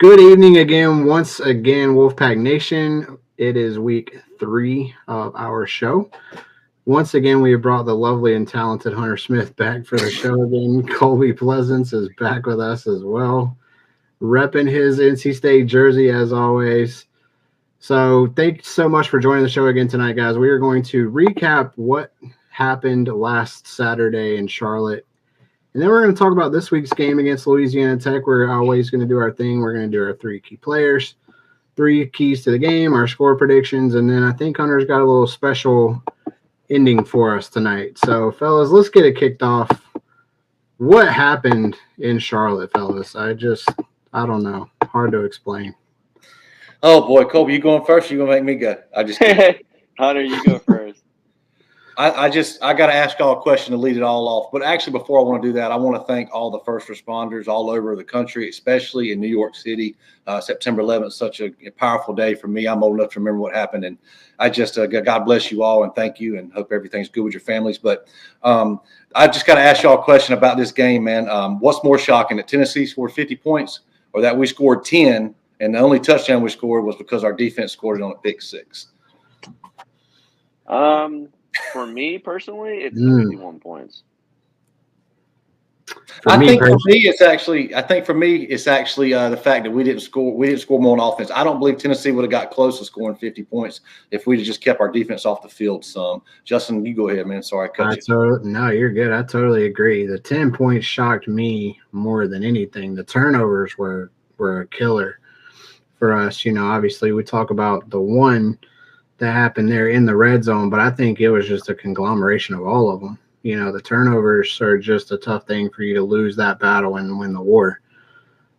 Good evening again, once again, Wolfpack Nation. It is week 3 of our show. Once again, we have brought the lovely and talented Hunter Smith back for the show again. Colby Pleasance is back with us as well, repping his NC State jersey as always. So, thanks so much for joining the show again tonight, guys. We are going to recap what happened last Saturday in Charlotte. And then we're going to talk about this week's game against Louisiana Tech. We're always going to do our thing. We're going to do our 3 key players, 3 keys to the game, our score predictions, and then I think Hunter's got a little special ending for us tonight. So, fellas, let's get it kicked off. What happened in Charlotte, fellas? I don't know. Hard to explain. Oh, boy, Colby, you going first or you going to make me go? I just Hunter, you go first. I got to ask y'all a question to lead it all off. But actually, before I want to do that, I want to thank all the first responders all over the country, especially in New York City. September 11th, such a powerful day for me. I'm old enough to remember what happened. And I just, God bless you all and thank you and hope everything's good with your families. But I just got to ask y'all a question about this game, man. What's more shocking, that Tennessee scored 50 points or that we scored 10 and the only touchdown we scored was because our defense scored it on a pick 6? For me personally, it's 51 points. I think for me, it's actually the fact that we didn't score more on offense. I don't believe Tennessee would have got close to scoring 50 points if we'd have just kept our defense off the field some. Justin, you go ahead, man. Sorry, I cut you. No, you're good. I totally agree. The 10 points shocked me more than anything. The turnovers were a killer for us. You know, obviously we talk about the one that happened there in the red zone, but I think it was just a conglomeration of all of them. You know, the turnovers are just a tough thing for you to lose that battle and win the war.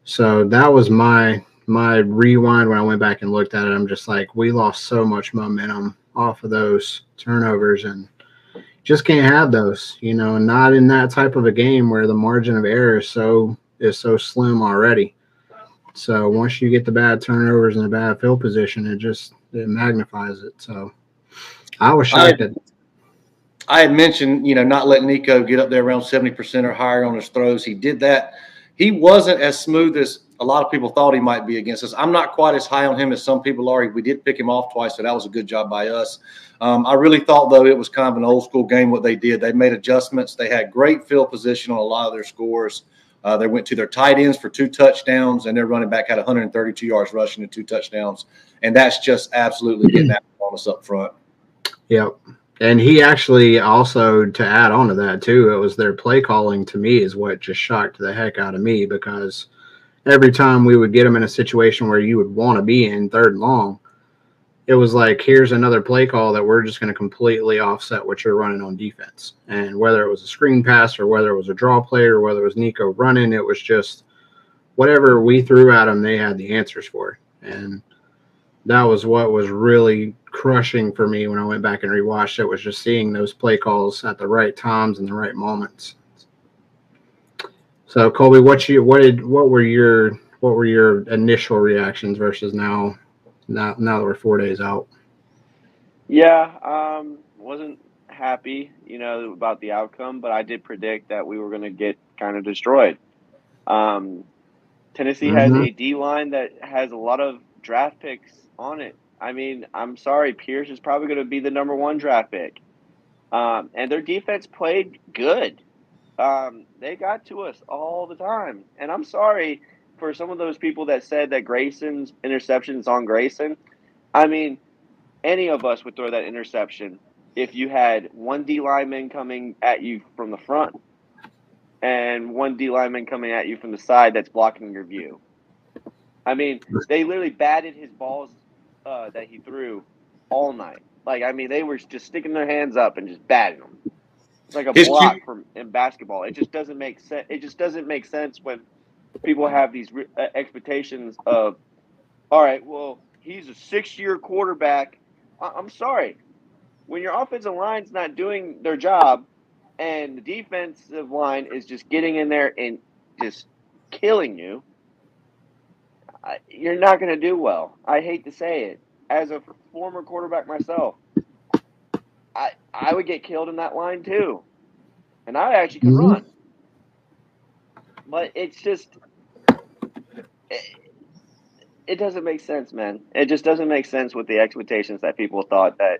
So that was my rewind when I went back and looked at it. I'm just like, we lost so much momentum off of those turnovers and just can't have those, you know, not in that type of a game where the margin of error is so slim already. So once you get the bad turnovers and the bad field position, it magnifies it. So I was shocked I had mentioned, you know, not letting Nico get up there around 70% or higher on his throws. He did that. He wasn't as smooth as a lot of people thought he might be against us. I'm not quite as high on him as some people are. We did pick him off twice, so that was a good job by us. I really thought, though, it was kind of an old school game what they did. They made adjustments. They had great field position on a lot of their scores. They went to their tight ends for 2 touchdowns, and their running back had 132 yards rushing and 2 touchdowns. And that's just absolutely getting that on us up front. Yep. And he actually also, to add on to that too, it was their play calling to me is what just shocked the heck out of me, because every time we would get them in a situation where you would want to be in 3rd and long, it was like, here's another play call that we're just going to completely offset what you're running on defense. And whether it was a screen pass or whether it was a draw play or whether it was Nico running, it was just whatever we threw at them, they had the answers for. And that was what was really crushing for me when I went back and rewatched it, was just seeing those play calls at the right times and the right moments. So Colby, what were your initial reactions versus now that we're 4 days out? Yeah, wasn't happy, you know, about the outcome, but I did predict that we were going to get kind of destroyed. Tennessee has a D-line that has a lot of draft picks on it. I mean, I'm sorry, Pierce is probably going to be the number 1 draft pick. And their defense played good. They got to us all the time. And I'm sorry for some of those people that said that Grayson's interception is on Grayson. I mean, any of us would throw that interception if you had 1 D lineman coming at you from the front and 1 D lineman coming at you from the side that's blocking your view. I mean, they literally batted his balls that he threw all night. Like, I mean, they were just sticking their hands up and just batting them. It's like a block in basketball. It just doesn't make sense. It just doesn't make sense when people have these expectations of, all right, well, he's a 6-year quarterback. I'm sorry. When your offensive line's not doing their job and the defensive line is just getting in there and just killing you, you're not going to do well. I hate to say it. As a former quarterback myself, I would get killed in that line too. And I actually could run. But it's just it doesn't make sense, man. It just doesn't make sense with the expectations that people thought that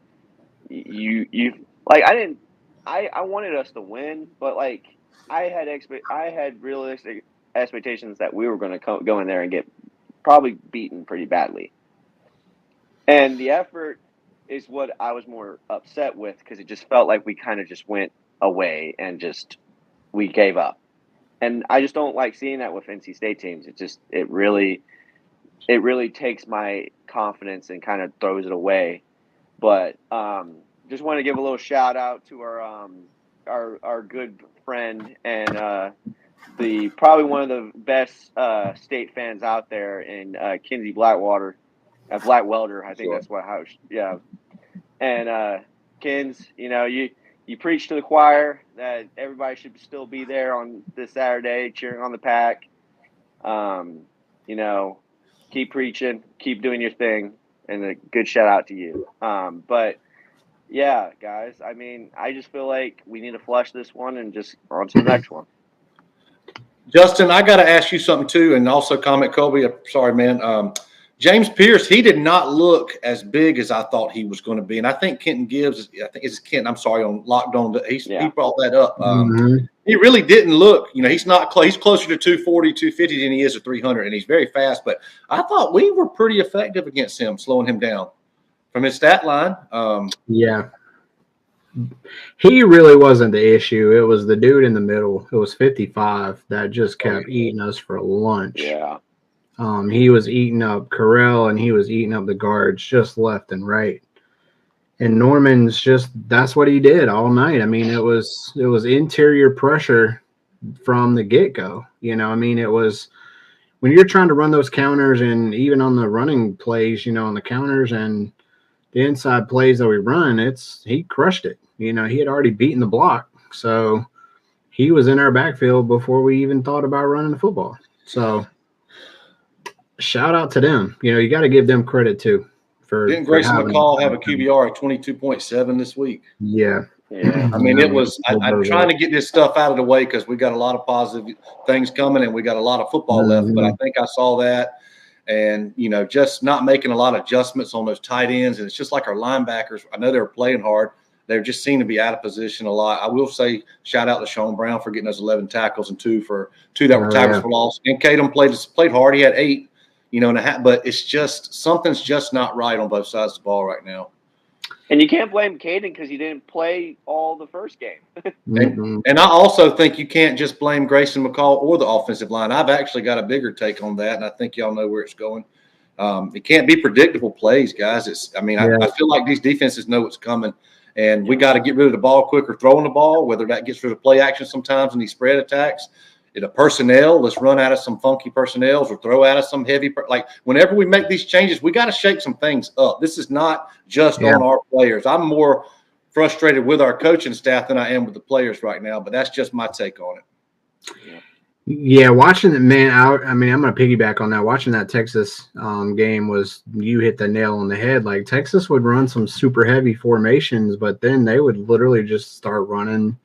you like. I wanted us to win, but like I had realistic expectations that we were going to go in there and get probably beaten pretty badly. And the effort is what I was more upset with because it just felt like we kind of just went away and just we gave up. And I just don't like seeing that with NC State teams. It really takes my confidence and kind of throws it away. But just want to give a little shout out to our good friend and the probably one of the best state fans out there in Kinsey Blackwelder. I think that's what how yeah. And Kins, you preach to the choir that everybody should still be there on this Saturday cheering on the Pack. Keep preaching, keep doing your thing, and a good shout out to you. But yeah, guys, I mean, I just feel like we need to flush this one and just on to the next one. Justin, I got to ask you something too, and also comment, Colby. Sorry, man. James Pierce, he did not look as big as I thought he was going to be, and I think Kenton Gibbs, I think it's Kenton. I'm sorry, on Locked On, he brought that up. He really didn't look. He's not. He's closer to 240, 250 than he is to 300, and he's very fast. But I thought we were pretty effective against him, slowing him down from his stat line. Yeah. He really wasn't the issue. It was the dude in the middle. It was 55 that just kept eating us for lunch. Yeah. He was eating up Carell and he was eating up the guards just left and right. And Norman's that's what he did all night. I mean, it was interior pressure from the get-go. It was when you're trying to run those counters and even on the running plays, on the counters and the inside plays that we run, he crushed it. He had already beaten the block. So he was in our backfield before we even thought about running the football. So shout out to them. You got to give them credit too. Didn't Grayson McCall have a QBR of 22.7 this week? Yeah. I mean, it was – I'm trying to get this stuff out of the way because we got a lot of positive things coming and we got a lot of football left. But I think I saw that and, just not making a lot of adjustments on those tight ends. And it's just like our linebackers. I know they were playing hard. They just seem to be out of position a lot. I will say shout out to Sean Brown for getting us 11 tackles and two that were tackles for loss. And Kadum played hard. He had 8. And a half, but it's just something's just not right on both sides of the ball right now. And you can't blame Caden because he didn't play all the first game. And I also think you can't just blame Grayson McCall or the offensive line. I've actually got a bigger take on that, and I think y'all know where it's going. It can't be predictable plays, guys. I feel like these defenses know what's coming, and we got to get rid of the ball quicker throwing the ball, whether that gets rid of play action sometimes in these spread attacks. The personnel, let's run out of some funky personnels or throw out of some heavy. Like whenever we make these changes, we got to shake some things up. This is not just on our players. I'm more frustrated with our coaching staff than I am with the players right now, but that's just my take on it. Yeah, watching it, man, I'm going to piggyback on that. Watching that Texas game you hit the nail on the head. Like Texas would run some super heavy formations, but then they would literally just start running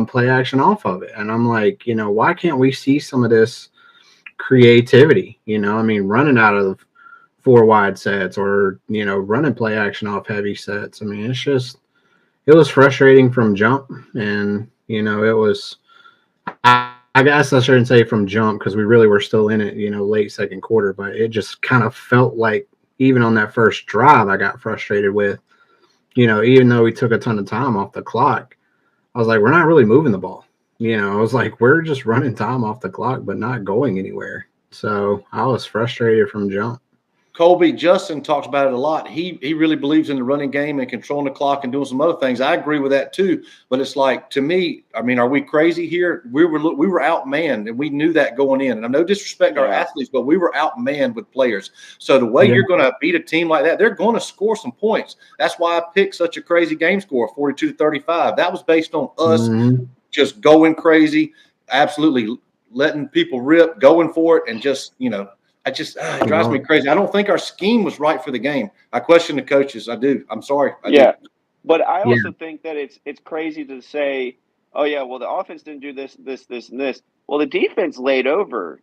play action off of it. And I'm like, why can't we see some of this creativity? Running out of 4 wide sets or, running play action off heavy sets. I mean, it was frustrating from jump. And, it was, I guess I shouldn't say from jump because we really were still in it, late second quarter, but it just kind of felt like even on that first drive, I got frustrated with, even though we took a ton of time off the clock, I was like, we're not really moving the ball. I was like, we're just running time off the clock, but not going anywhere. So I was frustrated from jump. Colby, Justin talks about it a lot. He really believes in the running game and controlling the clock and doing some other things. I agree with that too. But it's like, to me, I mean, are we crazy here? We were outmanned, and we knew that going in. And I'm no disrespect to our athletes, but we were outmanned with players. So the way you're going to beat a team like that, they're going to score some points. That's why I picked such a crazy game score, 42-35. That was based on us just going crazy, absolutely letting people rip, going for it, and just, it drives me crazy. I don't think our scheme was right for the game. I question the coaches. I do. I'm sorry. I do. But I also think that it's crazy to say, oh, yeah, well, the offense didn't do this, and this. Well, the defense laid over.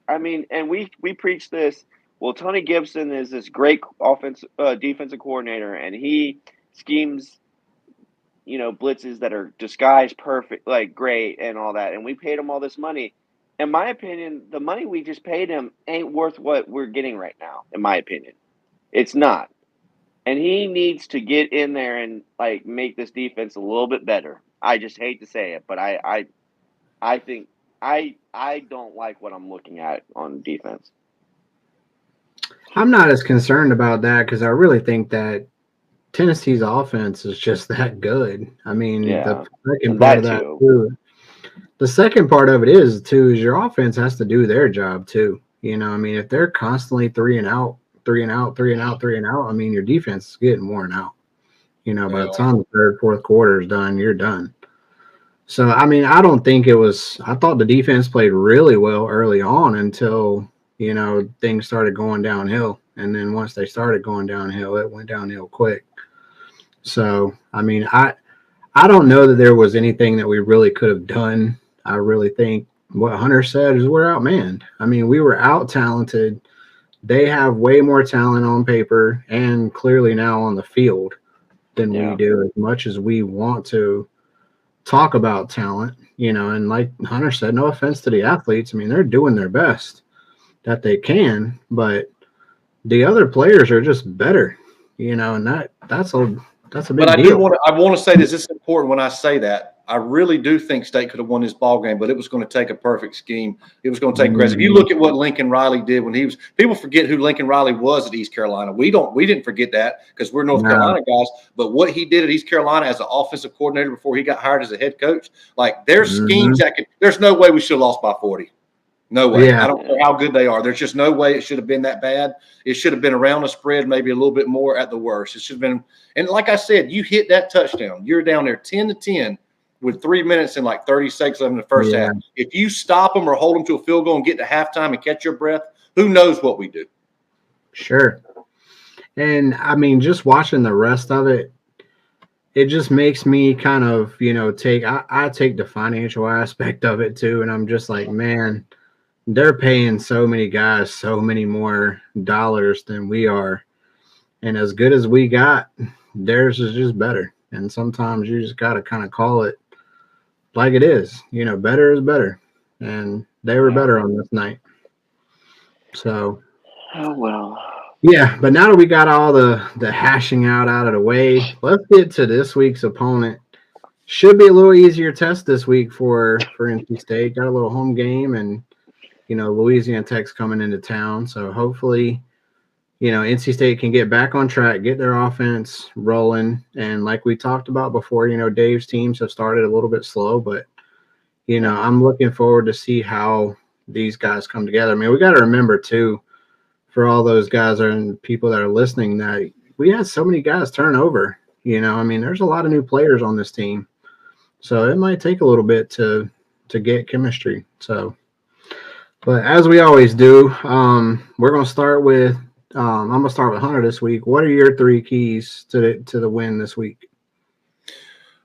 And we preach this. Well, Tony Gibson is this great defensive coordinator, and he schemes, blitzes that are disguised perfect, like great and all that. And we paid him all this money. In my opinion, the money we just paid him ain't worth what we're getting right now. In my opinion, it's not. And he needs to get in there and like make this defense a little bit better. I just hate to say it, but I think I don't like what I'm looking at on defense. I'm not as concerned about that because I really think that Tennessee's offense is just that good. I mean, Yeah, the second and part that of that too. too. The second part of it is too is your offense has to do their job too. I mean, if they're constantly three and out, three and out, three and out, three and out, I mean, your defense is getting worn out. By the time the third, fourth quarter is done, you're done. So, I mean, I don't think it was. I thought the defense played really well early on until things started going downhill, and then once they started going downhill, it went downhill quick. So, I mean, I don't know that there was anything that we really could have done. I really think what Hunter said is we're outmanned. I mean, we were out talented. They have way more talent on paper and clearly now on the field than we do, as much as we want to talk about talent, and like Hunter said, no offense to the athletes. I mean, they're doing their best that they can, but the other players are just better, and that's a big But deal. I want to say this is important when I say that. I really do think State could have won this ball game, but it was going to take a perfect scheme. It was going to take aggressive. You look at what Lincoln Riley did when he was. People forget who Lincoln Riley was at East Carolina. We didn't forget that because we're North Carolina guys. But what he did at East Carolina as an offensive coordinator before he got hired as a head coach, like there's schemes that could. There's no way we should have lost by 40. No way. Yeah. I don't care how good they are. There's just no way it should have been that bad. It should have been around the spread, maybe a little bit more at the worst. It should have been. And like I said, you hit that touchdown. You're down there 10-10 with 3 minutes and like 30 seconds left in the first half. If you stop them or hold them to a field goal and get to halftime and catch your breath, who knows what we do? Sure. And I mean, just watching the rest of it, it just makes me kind of, I take the financial aspect of it too. And I'm just like, man, they're paying so many guys so many more dollars than we are. And as good as we got, theirs is just better. And sometimes you just got to kind of call it like it is. Better is better. And they were better on this night. So. Oh, well. Yeah, but now that we got all the hashing out of the way, let's get to this week's opponent. Should be a little easier test this week for NC State. Got a little home game, and Louisiana Tech's coming into town, so hopefully, NC State can get back on track, get their offense rolling, and like we talked about before, Dave's teams have started a little bit slow, but I'm looking forward to see how these guys come together. I mean, we got to remember too, for all those guys and people that are listening, that we had so many guys turn over. I mean, there's a lot of new players on this team, so it might take a little bit to get chemistry. So, but as we always do, we're gonna start with. I'm gonna start with Hunter this week. What are your 3 keys to the win this week?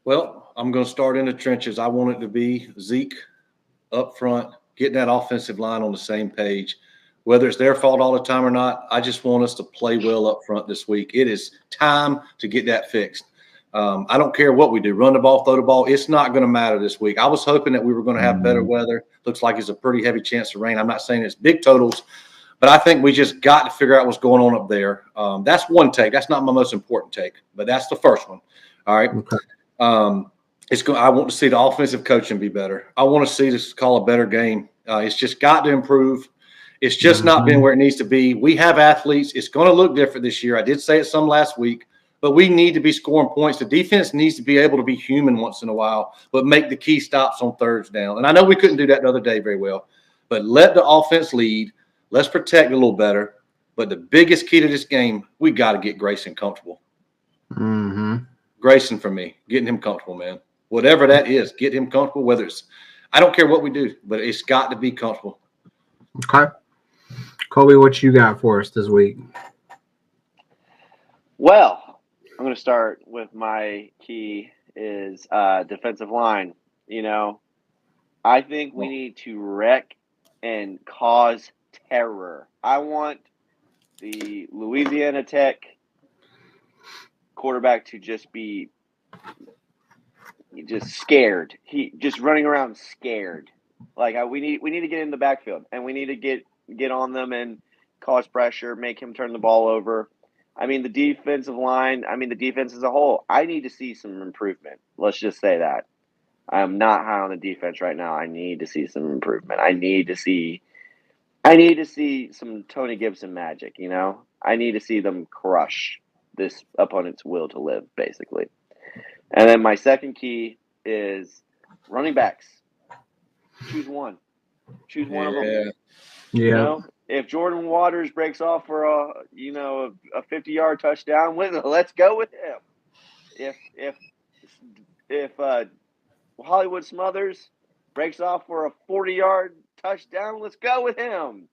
Well, I'm going to start in the trenches. I want it to be Zeke up front, getting that offensive line on the same page. Whether it's their fault all the time or not, I just want us to play well up front this week. It is time to get that fixed. I don't care what we do, run the ball, throw the ball. It's not going to matter this week. I was hoping that we were going to have better weather. Looks like it's a pretty heavy chance of rain. I'm not saying it's big totals, but I think we just got to figure out what's going on up there. That's one take. That's not my most important take, but that's the first one. All right. Okay. I want to see the offensive coaching be better. I want to see this call a better game. It's just got to improve. It's just not been where it needs to be. We have athletes. It's going to look different this year. I did say it some last week, but we need to be scoring points. The defense needs to be able to be human once in a while, but make the key stops on thirds down. And I know we couldn't do that the other day very well, but let the offense lead. Let's protect a little better. But the biggest key to this game, we got to get Grayson comfortable. Grayson, for me, getting him comfortable, man. Whatever that is, get him comfortable. Whether it's, I don't care what we do, but it's got to be comfortable. Okay. Colby, what you got for us this week? Well, I'm going to start with my key is defensive line. I think we need to wreck and cause terror. I want the Louisiana Tech quarterback to just be just scared. He just running around scared. Like we need to get in the backfield, and we need to get on them and cause pressure, make him turn the ball over. I mean, the defensive line, the defense as a whole, I need to see some improvement. Let's just say that. I'm not high on the defense right now. I need to see some improvement. I need to see some Tony Gibson magic, you know? I need to see them crush this opponent's will to live, basically. And then my second key is running backs. Choose one. Choose one of them. Yeah. You know, if Jordan Waters breaks off for a 50-yard touchdown, let's go with him. If Hollywood Smothers breaks off for a 40-yard touchdown, let's go with him.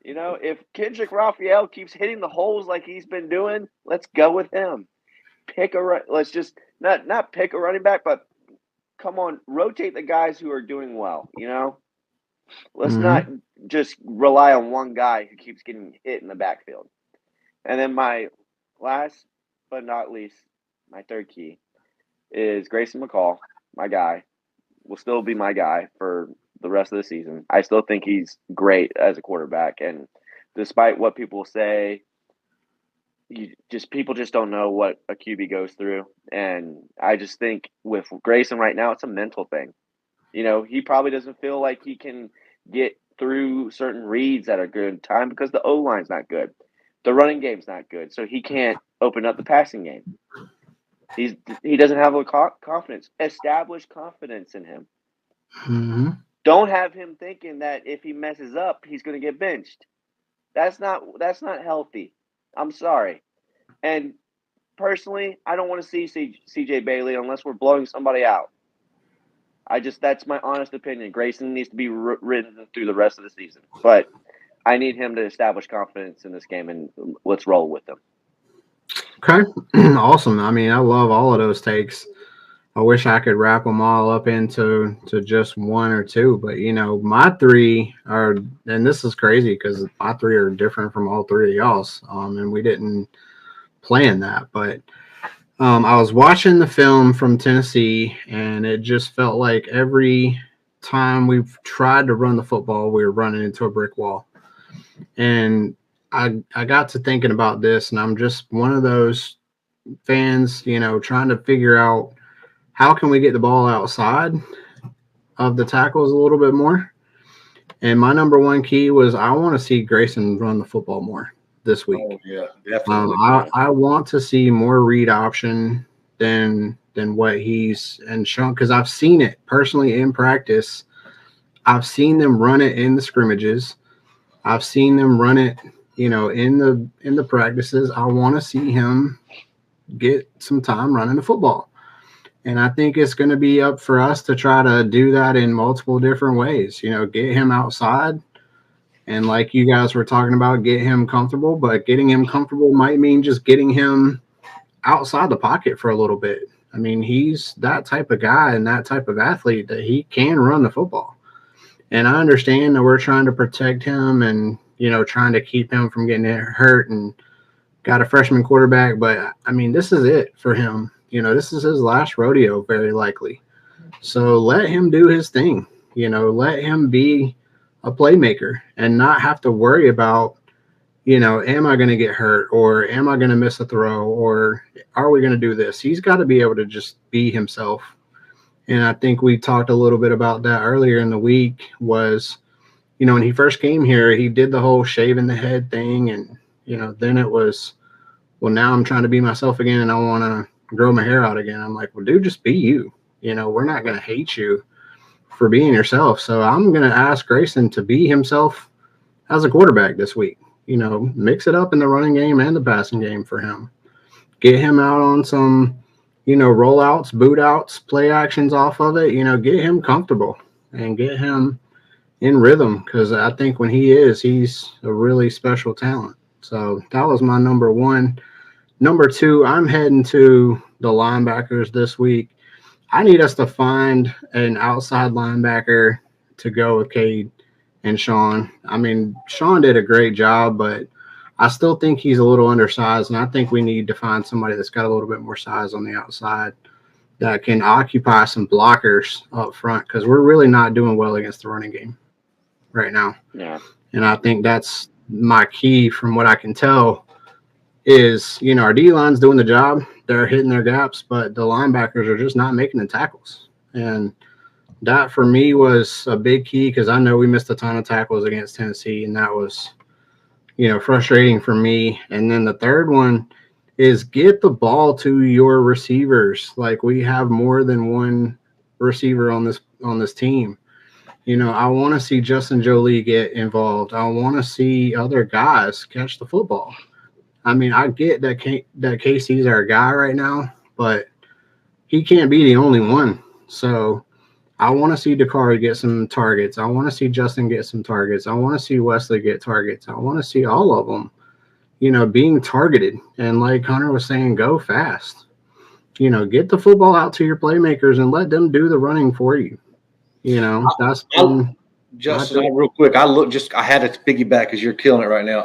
You know, if Kendrick Raphael keeps hitting the holes like he's been doing, let's go with him. Let's just not pick a running back, but come on, rotate the guys who are doing well, you know? Let's not just rely on one guy who keeps getting hit in the backfield. And then my last but not least, my third key is Grayson McCall, my guy. Will still be my guy for the rest of the season. I still think he's great as a quarterback, and despite what people say, people just don't know what a QB goes through. And I just think with Grayson right now, it's a mental thing. You know, he probably doesn't feel like he can get through certain reads at a good time because the O-line's not good. The running game's not good, so he can't open up the passing game. He doesn't have a confidence. Establish confidence in him. Mm-hmm. Don't have him thinking that if he messes up, he's going to get benched. That's not healthy. I'm sorry. And personally, I don't want to see CJ Bailey unless we're blowing somebody out. That's my honest opinion. Grayson needs to be ridden through the rest of the season. But I need him to establish confidence in this game, and let's roll with him. Okay. Awesome. I mean, I love all of those takes. I wish I could wrap them all up into just one or two, but you know, my three are, and this is crazy because my three are different from all three of y'all's, and we didn't plan that, but I was watching the film from Tennessee, and it just felt like every time we've tried to run the football, we were running into a brick wall. And I got to thinking about this, and I'm just one of those fans, you know, trying to figure out how can we get the ball outside of the tackles a little bit more. And my number one key was I want to see Grayson run the football more this week. Oh, yeah, definitely. I want to see more read option than what he's and shown, because I've seen it personally in practice. I've seen them run it in the scrimmages. I've seen them run it, you know, in the practices. I want to see him get some time running the football. And I think it's going to be up for us to try to do that in multiple different ways. You know, get him outside. And like you guys were talking about, get him comfortable. But getting him comfortable might mean just getting him outside the pocket for a little bit. I mean, he's that type of guy and that type of athlete that he can run the football. And I understand that we're trying to protect him and, you know, trying to keep him from getting hurt and got a freshman quarterback. But, I mean, this is it for him. You know, this is his last rodeo, very likely. So let him do his thing. You know, let him be a playmaker and not have to worry about, you know, am I going to get hurt or am I going to miss a throw or are we going to do this? He's got to be able to just be himself. And I think we talked a little bit about that earlier in the week was, you know, when he first came here, he did the whole shaving the head thing. And, you know, then it was, well, now I'm trying to be myself again and I want to grow my hair out again. I'm like, well, dude, just be you. You know, we're not going to hate you for being yourself. So I'm going to ask Grayson to be himself as a quarterback this week. You know, mix it up in the running game and the passing game for him. Get him out on some, you know, rollouts, boot outs, play actions off of it. You know, get him comfortable and get him in rhythm because I think when he's a really special talent. So that was my number one. Number two, I'm heading to the linebackers this week. I need us to find an outside linebacker to go with Cade and Sean. I mean, Sean did a great job, but I still think he's a little undersized, and I think we need to find somebody that's got a little bit more size on the outside that can occupy some blockers up front, because we're really not doing well against the running game right now. Yeah. And I think that's my key from what I can tell is, our D-line's doing the job. They're hitting their gaps, but the linebackers are just not making the tackles. And that for me was a big key, because I know we missed a ton of tackles against Tennessee, and that was, frustrating for me. And then the third one is get the ball to your receivers. Like, we have more than one receiver on this team. I want to see Justin Jolie get involved. I want to see other guys catch the football. I mean, I get that Casey's our guy right now, but he can't be the only one. So I want to see Dakari get some targets. I want to see Justin get some targets. I want to see Wesley get targets. I want to see all of them, being targeted. And like Hunter was saying, go fast. Get the football out to your playmakers and let them do the running for you. That's been Justin, real quick. I had to piggyback because you're killing it right now.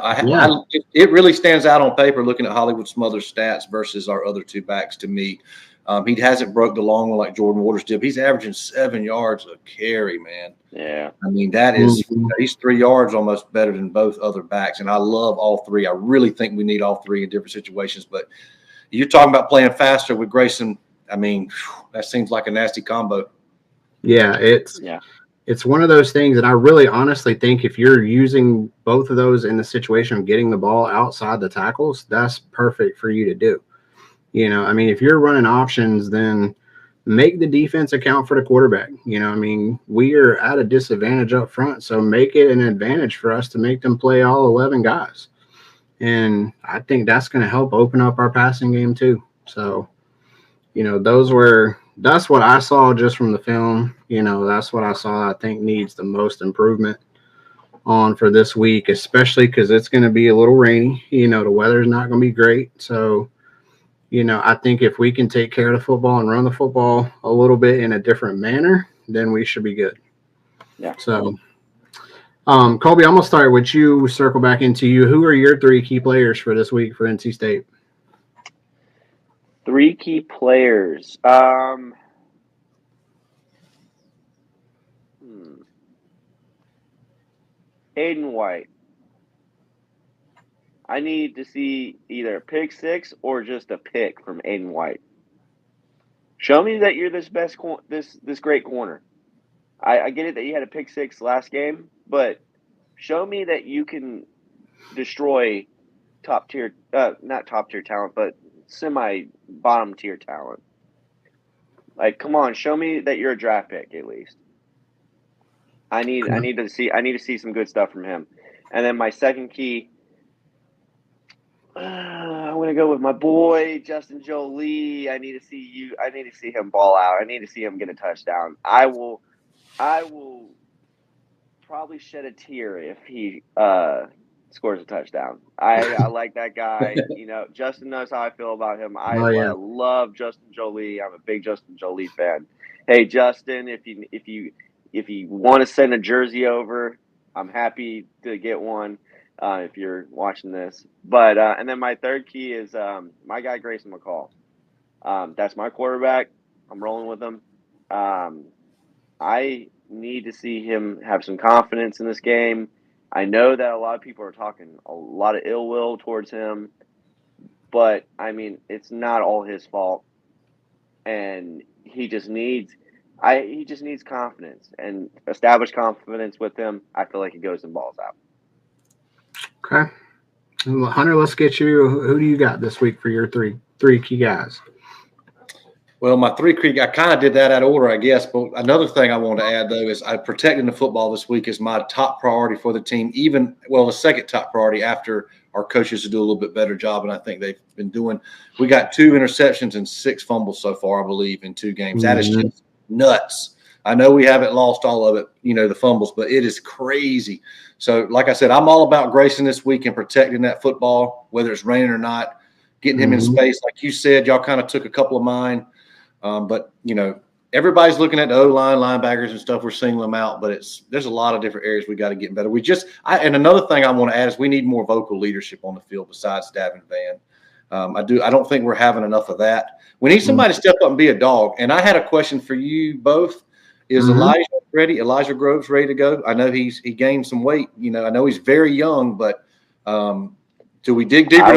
It really stands out on paper looking at Hollywood Smothers' stats versus our other two backs to me. He hasn't broke the long one like Jordan Waters did. He's averaging 7 yards a carry, man. Yeah. I mean, that is he's 3 yards almost better than both other backs. And I love all three. I really think we need all three in different situations. But you're talking about playing faster with Grayson. I mean, that seems like a nasty combo. Yeah, it's one of those things, and I really honestly think if you're using both of those in the situation of getting the ball outside the tackles, that's perfect for you to do. I mean, if you're running options, then make the defense account for the quarterback. I mean, we are at a disadvantage up front, so make it an advantage for us to make them play all 11 guys. And I think that's going to help open up our passing game too. So, that's what I saw just from the film. That's what I saw I think needs the most improvement on for this week, especially because it's going to be a little rainy. The weather's not going to be great. So, I think if we can take care of the football and run the football a little bit in a different manner, then we should be good. Yeah. So, Colby, I'm going to start with you, circle back into you. Who are your 3 key players for this week for NC State? 3 key players. Hayden White. I need to see either a pick 6 or just a pick from Hayden White. Show me that you're this great corner. I get it that you had a pick 6 last game, but show me that you can destroy not top tier talent, but semi bottom tier talent. Like, come on, show me that you're a draft pick at least. I need to see some good stuff from him. And then my second key, I'm going to go with my boy, Justin Jolie. I need to see him ball out. I need to see him get a touchdown. I will probably shed a tear if he scores a touchdown. I like that guy. Justin knows how I feel about him. I love Justin Jolie. I'm a big Justin Jolie fan. Hey, Justin, if you want to send a jersey over, I'm happy to get one. If you're watching this. But and then my third key is my guy Grayson McCall. That's my quarterback. I'm rolling with him. I need to see him have some confidence in this game. I know that a lot of people are talking a lot of ill will towards him, but I mean, it's not all his fault. And he just needs confidence, and establish confidence with him. I feel like he goes and balls out. Okay. Well, Hunter, let's get you. Who do you got this week for your three key guys? Well, my 3 key, I kind of did that out of order, I guess. But another thing I want to add, though, is protecting the football this week is my top priority for the team. The second top priority after our coaches to do a little bit better job, and I think they've been doing. We got 2 interceptions and 6 fumbles so far, I believe, in 2 games. Mm-hmm. That is just nuts. I know we haven't lost all of it, the fumbles, but it is crazy. So, like I said, I'm all about Grayson this week and protecting that football, whether it's raining or not, getting him in space. Like you said, y'all kind of took a couple of mine. But, everybody's looking at the O-line, linebackers and stuff. We're singling them out, but there's a lot of different areas we got to get better. And another thing I want to add is we need more vocal leadership on the field besides Davin Van. I don't think we're having enough of that. We need somebody to step up and be a dog. And I had a question for you both. Is Elijah ready? Elijah Groves ready to go? I know he gained some weight. You know, I know he's very young, but do we dig deeper? I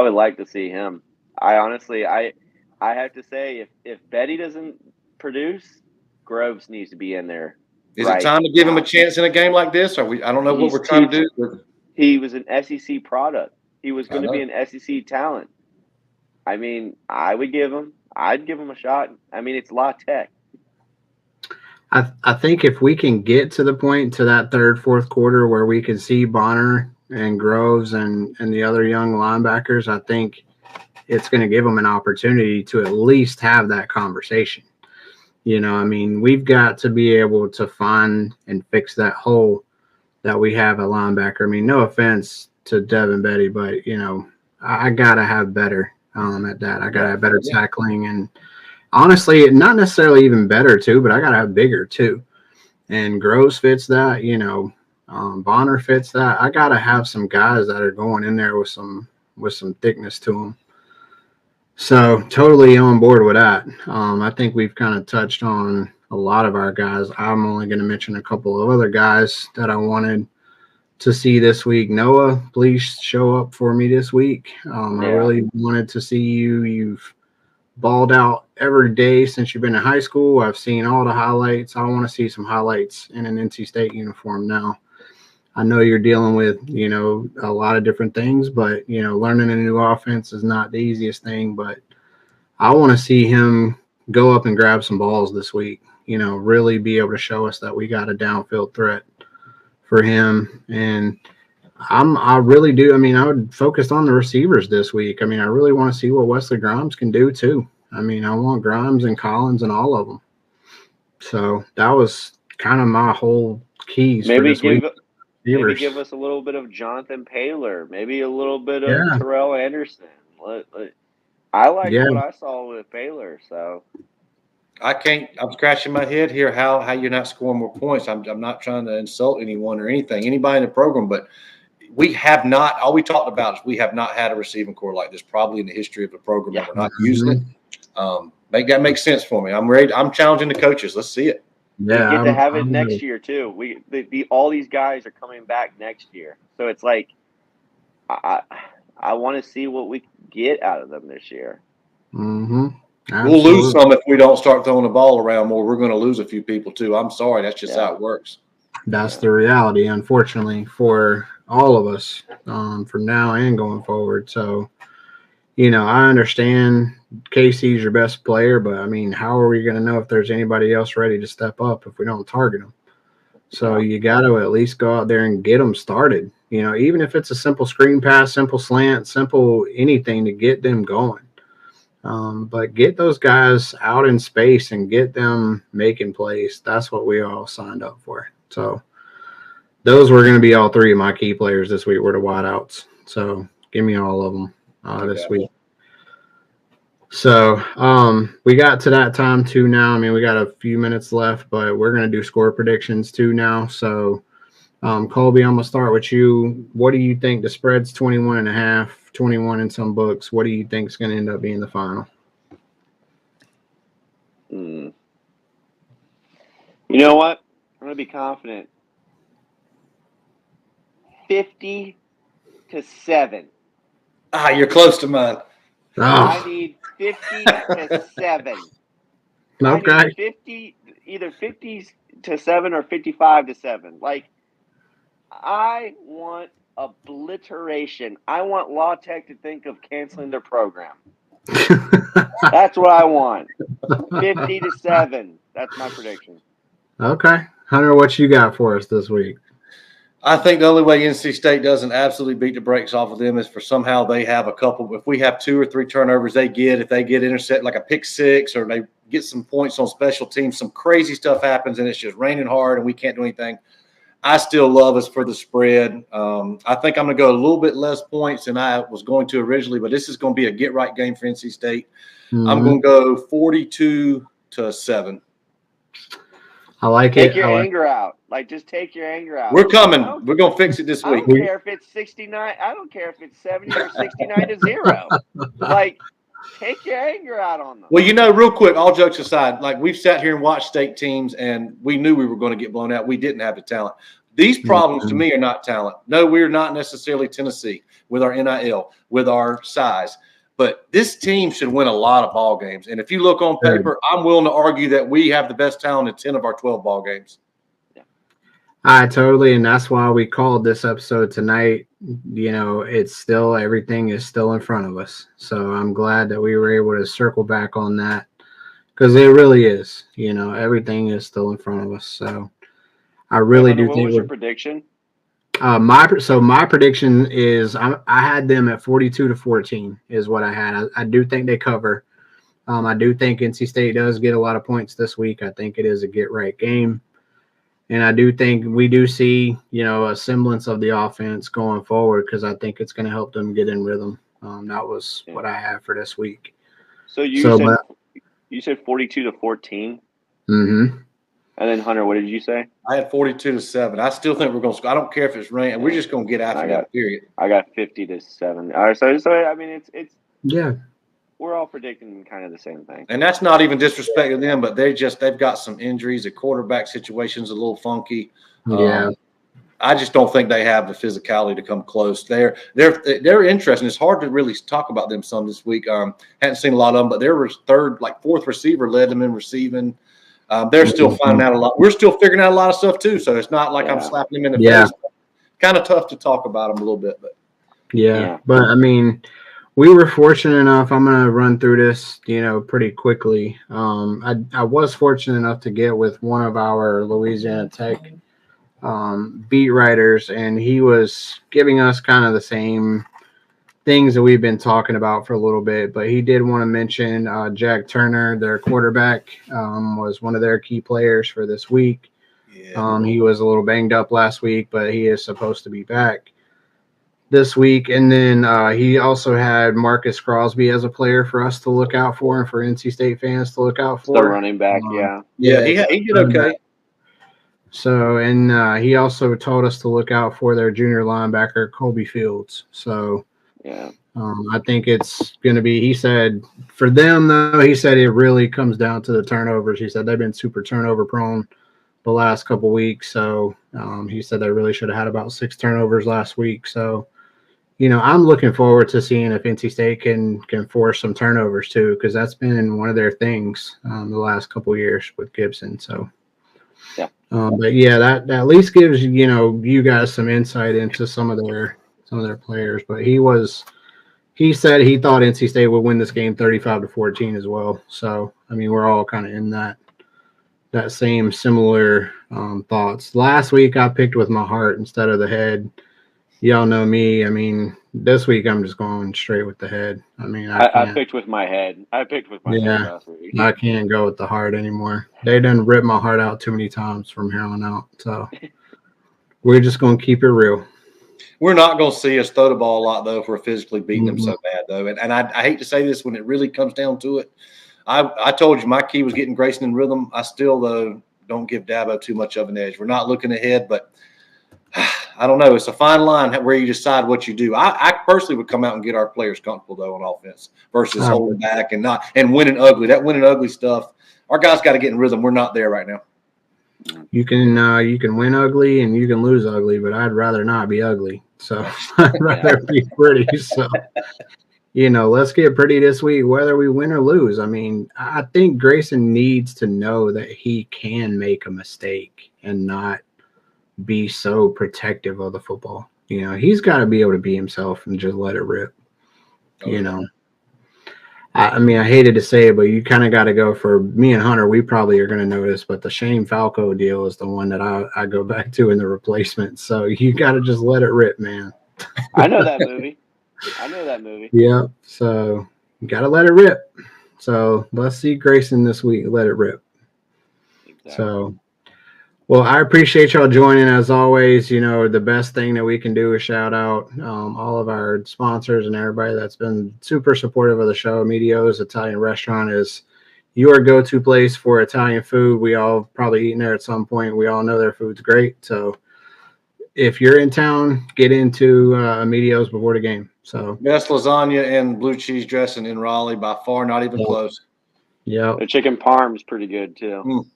would like to see him. I honestly, I have to say, if Betty doesn't produce, Groves needs to be in there. Is it time to give him a chance in a game like this? I don't know what we're trying to do. He was an SEC product. He was going to be an SEC talent. I mean, I'd give him a shot. I mean, it's La Tech. I think if we can get to the point to that third, fourth quarter where we can see Bonner and Groves and the other young linebackers, I think it's going to give them an opportunity to at least have that conversation. You know, I mean, we've got to be able to find and fix that hole that we have at linebacker. I mean, no offense to Devin Betty, but, you know, I got to have better at that. I got to have better tackling and honestly, not necessarily even better too, but I got to have bigger too. And Groves fits that, you know, Bonner fits that. I got to have some guys that are going in there with some thickness to them. So totally on board with that. I think we've kind of touched on a lot of our guys. I'm only going to mention a couple of other guys that I wanted to see this week. Noah, please show up for me this week. I really wanted to see you. You've balled out every day since you've been in high school. I've seen all the highlights. I want to see some highlights in an NC State uniform now. I know you're dealing with, you know, a lot of different things, but, you know, learning a new offense is not the easiest thing. But I want to see him go up and grab some balls this week, you know, really be able to show us that we got a downfield threat for him. And I really do. I mean, I would focus on the receivers this week. I mean, I really want to see what Wesley Grimes can do too. I mean, I want Grimes and Collins and all of them. So that was kind of my whole keys for this week. Maybe give us a little bit of Jonathan Paylor, maybe a little bit of Terrell Anderson. I like what I saw with Paylor, so I'm scratching my head here how you're not scoring more points. I'm not trying to insult anyone or anybody in the program, but we have not. All we talked about is we have not had a receiving core like this probably in the history of the program, and we're not using it. Make that make sense for me. I'm ready. I'm challenging the coaches. Let's see it. Yeah, we get to have it next year too. All these guys are coming back next year, so it's like I want to see what we get out of them this year. We'll lose some if we don't start throwing the ball around more. We're going to lose a few people too. I'm sorry, that's just how it works. That's the reality, unfortunately, for all of us, from now and going forward. So, you know, I understand Casey's your best player, but I mean, how are we going to know if there's anybody else ready to step up if we don't target them? So you got to at least go out there and get them started. You know, even if it's a simple screen pass, simple slant, simple anything to get them going. But get those guys out in space and get them making plays. That's what we all signed up for. So those were going to be all three of my key players this week were the wideouts. So give me all of them this week. So we got to that time too now. I mean, we got a few minutes left, but we're going to do score predictions too now. So Colby, I'm going to start with you. What do you think? The spread's 21.5, 21 in some books. What do you think is going to end up being the final? You know what? I'm going to be confident. 50-7. You're close to mine. I need 50-7. Okay. Either 50-7 or 55-7. Like, I want obliteration. I want La Tech to think of canceling their program. That's what I want. 50-7. That's my prediction. Okay. Hunter, what you got for us this week? I think the only way NC State doesn't absolutely beat the brakes off of them is for somehow they have a couple. If we have 2 or 3 turnovers, if they get intercept like a pick six or they get some points on special teams, some crazy stuff happens and it's just raining hard and we can't do anything. I still love us for the spread. I think I'm going to go a little bit less points than I was going to originally, but this is going to be a get-right game for NC State. Mm-hmm. I'm going to go 42-7. I like Take it. your anger out. Like, just take your anger out. We're coming. We're going to fix it this I week. don't care if it's 69. I don't care if it's 70 or 69-0. Like, take your anger out on them. Well, real quick, all jokes aside, like we've sat here and watched state teams and we knew we were going to get blown out. We didn't have the talent. These problems to me are not talent. No, we're not necessarily Tennessee with our NIL, with our size. But this team should win a lot of ball games. And if you look on paper, I'm willing to argue that we have the best talent in 10 of our 12 ball games. Totally. And that's why we called this episode tonight. It's still, everything is still in front of us. So I'm glad that we were able to circle back on that, because it really is, everything is still in front of us. So I really do think. What was your prediction? My prediction is I had them at 42-14 is what I had. I do think they cover. I do think NC State does get a lot of points this week. I think it is a get right game. And I do think we do see, a semblance of the offense going forward, because I think it's going to help them get in rhythm. That was what I have for this week. So you said 42-14? Mm-hmm. And then, Hunter, what did you say? I had 42-7. I still think we're going to score. I don't care if it's rain. We're just going to get after that, period. I got 50-7. All right, so I mean, it's yeah. We're all predicting kind of the same thing. And that's not even disrespecting them, but they've got some injuries. The quarterback situation's a little funky. Yeah. I just don't think they have the physicality to come close. They're interesting. It's hard to really talk about them some this week. Hadn't seen a lot of them, but their fourth receiver led them in receiving. They're still finding out a lot. We're still figuring out a lot of stuff too. So it's not like I'm slapping them in the face. Kind of tough to talk about them a little bit, but But I mean, we were fortunate enough. I'm going to run through this, pretty quickly. I was fortunate enough to get with one of our Louisiana Tech beat writers, and he was giving us kind of the same things that we've been talking about for a little bit, but he did want to mention Jack Turner, their quarterback, was one of their key players for this week. Yeah. He was a little banged up last week, but he is supposed to be back this week. And then he also had Marcus Crosby as a player for us to look out for, and for NC State fans to look out for. The running back, he did okay. So, and he also told us to look out for their junior linebacker, Colby Fields. So, I think it's going to be, he said, for them, though, he said it really comes down to the turnovers. He said they've been super turnover prone the last couple weeks. So, he said they really should have had about 6 turnovers last week. So, I'm looking forward to seeing if NC State can force some turnovers too, because that's been one of their things the last couple of years with Gibson. So, but that at least gives you guys some insight into some of their players. But he said he thought NC State would win this game 35-14 as well. So I mean, we're all kind of in that same similar thoughts. Last week I picked with my heart instead of the head. Y'all know me. I mean, this week I'm just going straight with the head. I mean, I picked with my head. Head last week. I can't go with the heart anymore. They done ripped my heart out too many times from here on out. So we're just going to keep it real. We're not going to see us throw the ball a lot, though, if we're physically beating them so bad, though. And I hate to say this when it really comes down to it. I told you my key was getting Grayson in rhythm. I still, though, don't give Dabo too much of an edge. We're not looking ahead, but I don't know. It's a fine line where you decide what you do. I personally would come out and get our players comfortable, though, on offense versus holding back and winning ugly. That winning ugly stuff, our guys got to get in rhythm. We're not there right now. You can win ugly and you can lose ugly, but I'd rather not be ugly. So I'd rather be pretty. So, let's get pretty this week, whether we win or lose. I mean, I think Grayson needs to know that he can make a mistake and not be so protective of the football. He's got to be able to be himself and just let it rip. I mean, I hated to say it, but you kind of got to go for me and Hunter. We probably are going to notice, but the Shane Falco deal is the one that I go back to in the replacement. So you got to just let it rip, man. I know that movie. Yeah. So you got to let it rip. So let's see Grayson this week. Let it rip. Exactly. So Well, I appreciate y'all joining as always. You know, the best thing that we can do is shout out all of our sponsors and everybody that's been super supportive of the show. Medio's Italian Restaurant is your go-to place for Italian food. We all probably eaten there at some point. We all know their food's great. So if you're in town, get into Medio's before the game. So best lasagna and blue cheese dressing in Raleigh by far, not even close. Yeah. The chicken parm is pretty good too.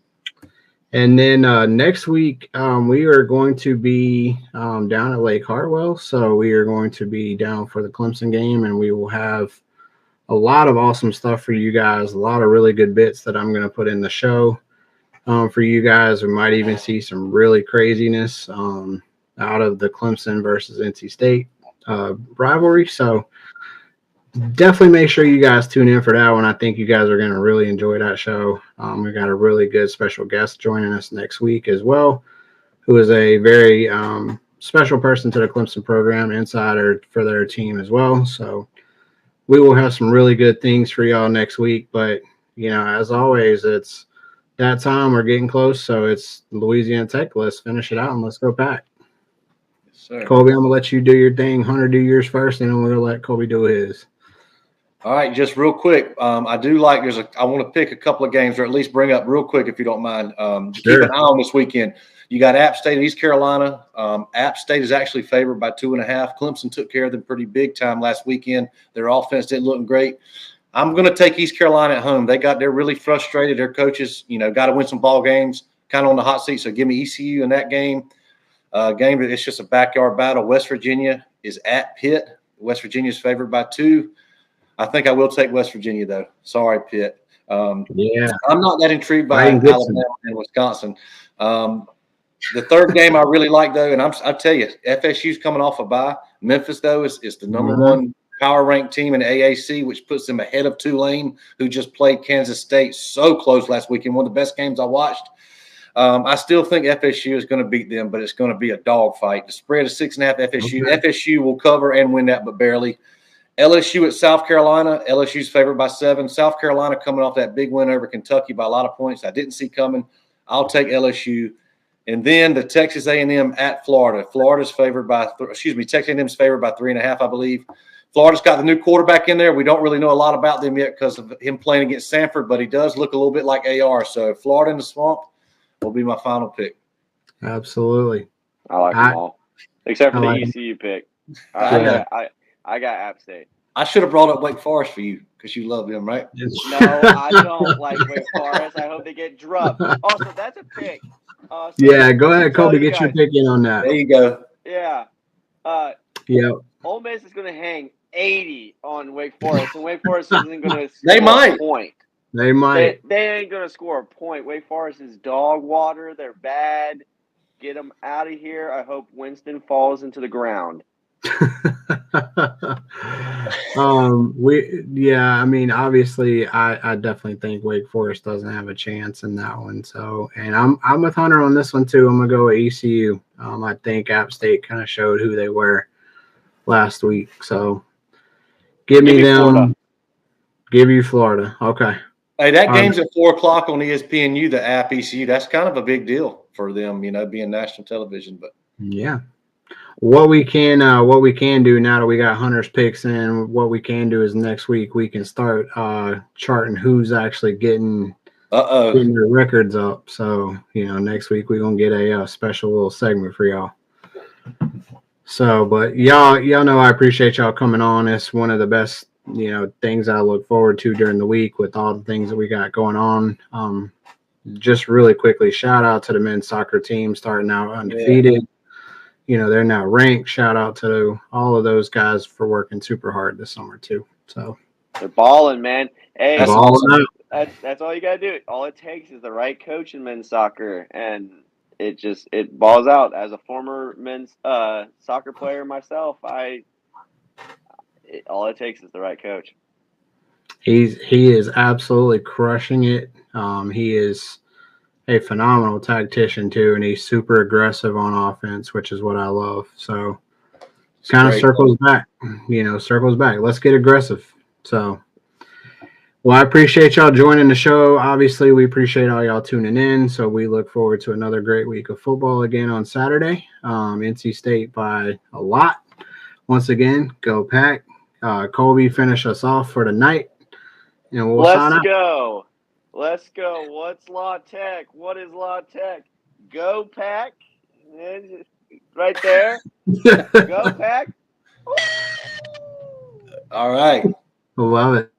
And then next week, we are going to be down at Lake Hartwell. So we are going to be down for the Clemson game, and we will have a lot of awesome stuff for you guys, a lot of really good bits that I'm going to put in the show for you guys. We might even see some really craziness out of the Clemson versus NC State rivalry. So definitely make sure you guys tune in for that one. I think you guys are going to really enjoy that show. We got a really good special guest joining us next week as well, who is a very special person to the Clemson program, insider for their team as well. So we will have some really good things for y'all next week. But, you know, as always, it's that time. We're getting close. So it's Louisiana Tech. Let's finish it out and let's go Pack. Yes, sir. Colby, I'm going to let you do your thing. Hunter, do yours first, and then we're going to let Colby do his. All right, just real quick. I do like I want to pick a couple of games, or at least bring up real quick if you don't mind. Sure. Keep an eye on this weekend. You got App State and East Carolina. App State is actually favored by 2.5. Clemson took care of them pretty big time last weekend. Their offense didn't look great. I'm going to take East Carolina at home. They're really frustrated. Their coaches, got to win some ball games, kind of on the hot seat. So give me ECU in that game. Game that it's just a backyard battle. West Virginia is at Pitt. West Virginia is favored by 2. I think I will take West Virginia, though. Sorry, Pitt. I'm not that intrigued by Alabama and Wisconsin. The third game I really like, though, and I tell you, FSU's coming off a bye. Memphis, though, is the number one power-ranked team in AAC, which puts them ahead of Tulane, who just played Kansas State so close last weekend, one of the best games I watched. I still think FSU is going to beat them, but it's going to be a dogfight. The spread is 6.5 FSU. Okay. FSU will cover and win that, but barely. LSU at South Carolina. LSU's favored by 7. South Carolina coming off that big win over Kentucky by a lot of points I didn't see coming. I'll take LSU. And then the Texas A&M at Florida. Florida's favored by Texas A&M's favored by 3.5, I believe. Florida's got the new quarterback in there. We don't really know a lot about them yet because of him playing against Sanford, but he does look a little bit like AR. So Florida in the swamp will be my final pick. Absolutely. I like them all, except for the ECU pick. I got App State. I should have brought up Wake Forest for you because you love them, right? No, I don't like Wake Forest. I hope they get drubbed. Also, that's a pick. So go ahead, Colby. Get your pick in on that. There you go. Yeah. Ole Miss is going to hang 80 on Wake Forest, and Wake Forest isn't going to score a point. They might. They ain't going to score a point. Wake Forest is dog water. They're bad. Get them out of here. I hope Winston falls into the ground. Obviously I definitely think Wake Forest doesn't have a chance in that one. So, and I'm with Hunter on this one too. I'm gonna go with ECU. I think App State kind of showed who they were last week. So give me them. Florida. Give you Florida. Okay. Hey, that game's at 4:00 on ESPNU, the app ECU. That's kind of a big deal for them, being national television, but yeah. What we can do now that we got Hunter's picks in, what we can do is next week we can start charting who's actually getting their records up. So, next week we're going to get a special little segment for y'all. So, but y'all know I appreciate y'all coming on. It's one of the best, things I look forward to during the week with all the things that we got going on. Just really quickly, shout out to the men's soccer team starting out undefeated. Yeah. They're now ranked. Shout out to all of those guys for working super hard this summer too. So they're balling, man. Hey, that's all you gotta do. All it takes is the right coach in men's soccer, and it balls out. As a former men's soccer player myself, all it takes is the right coach. He is absolutely crushing it. He is a phenomenal tactician too, and he's super aggressive on offense, which is what I love. So kind of circles back. Let's get aggressive. So Well, I appreciate y'all joining the show. Obviously, we appreciate all y'all tuning in. So we look forward to another great week of football again on Saturday. NC State by a lot. Once again, go Pack. Colby, finish us off for the night. And we'll sign out. Let's go. What's La Tech? What is La Tech? Go Pack. Right there. Go Pack. All right. Love it.